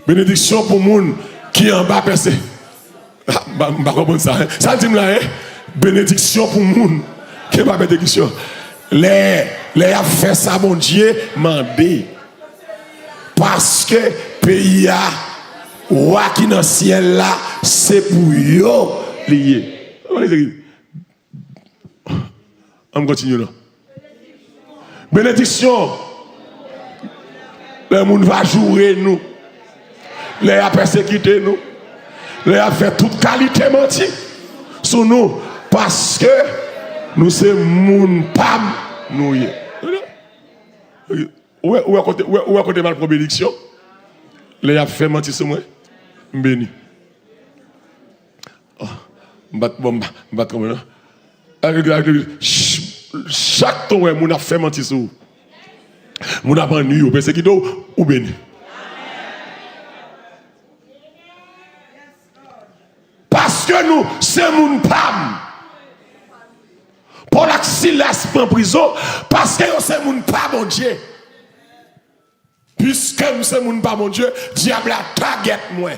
Bénédiction pour moun qui en bas percé. Bah comprendre ça. Ça dit là, bénédiction pour moun qui en bas bénédiction. Les a fait ça mon Dieu mandé. Parce que pays a roi qui dans le ciel là, c'est pour yo lié. On continue là. Bénédiction. Le monde va jouer nous. Les a persécuté nous. Les a fait toute qualité menti sur nous. Parce que nous sommes moun pam nous. Où est côté mal pour bénédiction? Les a fait mentir sur moi. Béni. Chaque temps où on a fait mentir sur vous. Mon a banni ou persécuté ou béni. Parce que nous, c'est mon pam. Pour la Silas en prison, parce que c'est mon pam, mon Dieu. Puisque c'est mon pam, mon Dieu, diable a target moi.